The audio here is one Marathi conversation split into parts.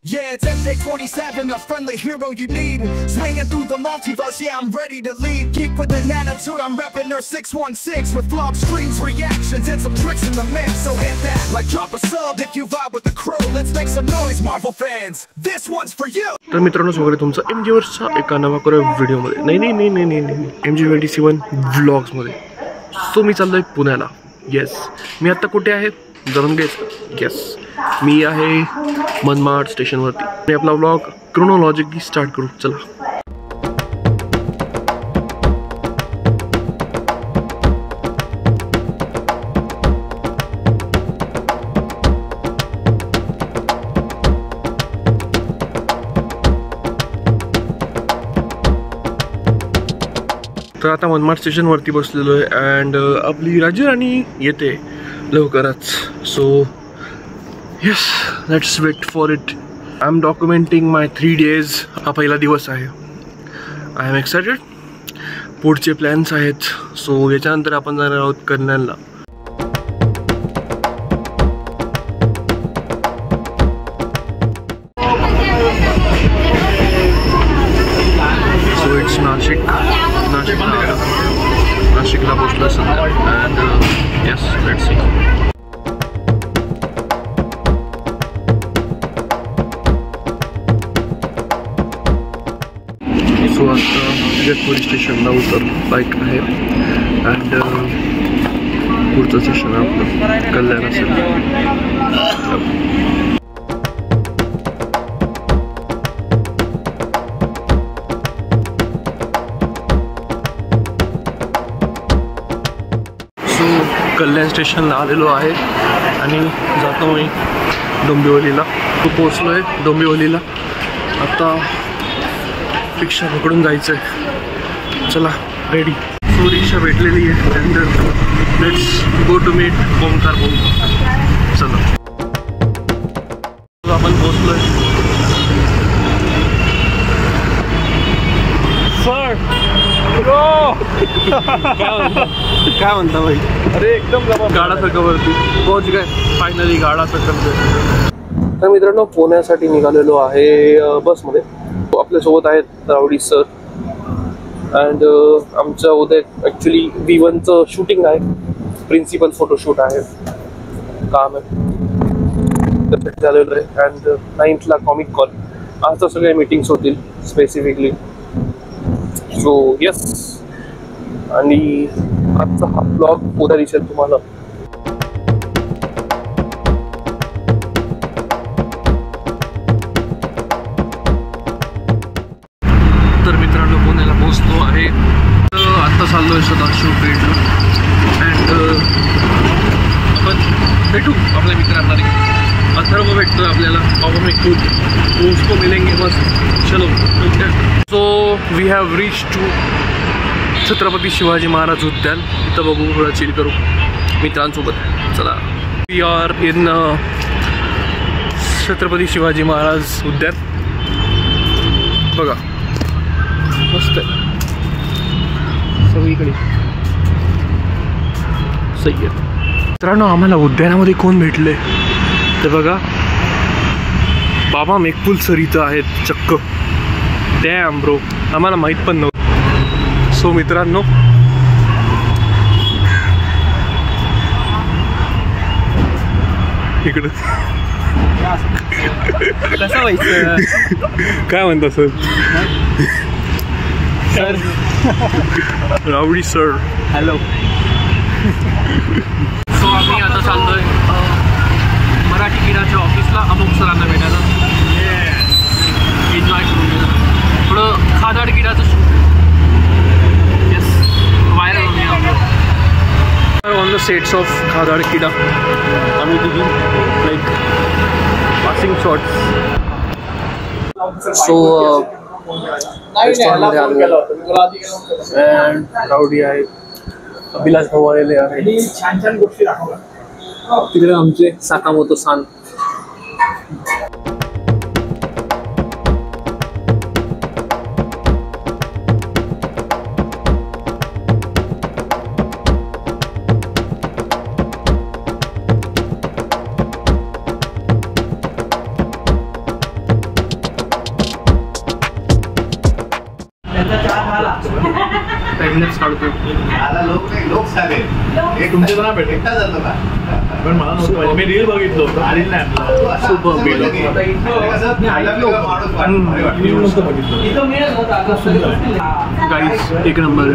Yeah, it's MJ27, a friendly hero you need. Swinging through the multiverse, yeah, I'm ready to lead. Geek with an attitude, I'm repping her 616 with flop screens, reactions, and some tricks in the mix. So hit that, like drop a sub if you vibe with the crew. Let's make some noise, Marvel fans. This one's for you. तर मित्रांनो स्वागत आहे तुमचं MJ एका नवा व्हिडिओमध्ये. नाही MJ27 व्लॉग्समध्ये. सो मी चाललोय पुण्याला. येस, मी आता कुठे आहे जाणून घ्यायचं. येस, मी आहे मनमाड स्टेशनवरती आणि आपला व्लॉग क्रोनॉलॉजिकली स्टार्ट करू. चला. तर आता मनमाड स्टेशनवरती बसलेलो आहे अँड आपली राज्यराणी येते लवकरच. So yes, let's wait for it. I am documenting my 3 days. हा पहिला दिवस आहे. I am excited. पुढचे प्लॅन्स आहेत. सो याच्यानंतर आपण जाणार आहोत कल्याणला. सो इट्स नाशिकला पोचलो सध्या and yes, let's see. So आता पोलीस स्टेशनला बाईक आहे अँड पुढचं स्टेशन आपलं कल्याण असेल. कल्याण स्टेशनला आलेलो आहे आणि जातो मी डोंबिवलीला. तो पोचलो आहे डोंबिवलीला. आता रिक्षा पकडून जायचं आहे. चला, रेडी. सो रिक्षा भेटलेली आहे and let's go to meet Omkar. चला, आपण पोचलो आहे. सर काय म्हणता भाई? अरे एकदम गाडासारखं वरती पोहोच काय फायनली गाडासारखं. तर मित्रांनो, पुण्यासाठी निघालेलो आहे बसमध्ये. आपल्यासोबत आहेत रावडी सर अँड आमचं उद्या ॲक्च्युली V1चं शूटिंग आहे. प्रिन्सिपल फोटोशूट आहे, काम आहे त्यासाठी झालेलं आहे. And 9th comic call. आज तर सगळ्या मीटिंग्स होतील स्पेसिफिकली. सो येस, आणि आजचा हा ब्लॉग उद्या दिसेल तुम्हाला. तर मित्रांनो, पुण्याला पोहोचलो आहे. आता चाललो आहे सदाशिव पेठला अँड आपण भेटू आपल्या मित्रांना. अथर्व भेटतोय आपल्याला. बाबा मी खूप उसको मिलेंगे बस. चलो. So we have reach to Chhatrapati Shivaji Maharaj Udyan. इथं बघू, थोडा चिल करू मित्रांसोबत. चला, we are in Chhatrapati Shivaji Maharaj Udyan. बघा, मस्त आहे सगळीकडे. सही आहे. मित्रांनो, आम्हाला उद्यानामध्ये कोण भेटले ते बघा. बाबा मेघफुल सर इथं आहेत चक्क. डॅम ब्रो, आम्हाला माहीत पण नव्हतं. सो मित्रांनो, इकडं कसं व्हायचं काय म्हणता sir? Sir rowdy sir, hello. So आम्ही आता चाललोय मराठी गिराच्या ऑफिसला अमुक सरांना भेटायला. एन्जॉय करून गेलं थोडं खादाड गिराचं shoot. Yes, viral on the sets of खादाड किडा. आम्ही तिघी लाईक पासिंग शॉट्स. सो रेस्टॉरंटमध्ये आलो अँड रावडी आहे, अभिलाष भाऊ आलेले आहे. छान छान गोष्टी दाखवल्या तिकडे आमचे साकामोतो सान. टाइमलेस काढतो. तुमचे पण भेटेल पण मला नव्हतं, मी रील बघितलं होतं. रील नाही सुपर गाईस, एक नंबर.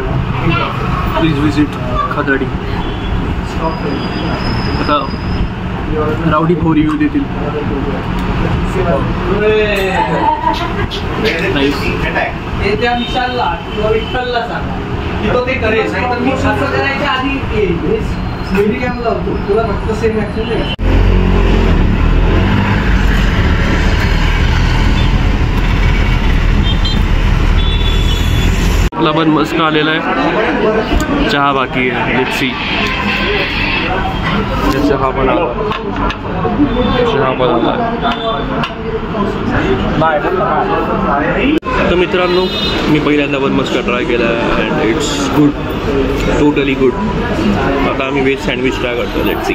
Please visit खदाडी. आता रावडी भाऊ रिव्ह्यू देतील. त्या विशालला किंवा विठ्ठलला सांगा की तो ते करेल. नाहीतर मी असं करायच्या आधी स्लेडी कॅम्प लावतो, तुला फक्त सेम ऍक्शन दे. आपला पण मस्त आलेला आहे. चहा बाकी आहे. Let's see. चहा पण आला. तर मित्रांनो, मी पहिल्यांदा वन मस्का ट्राय केला आहे and it's good, totally good. आता आम्ही व्हेज सँडविच ट्राय करतो. Let's see.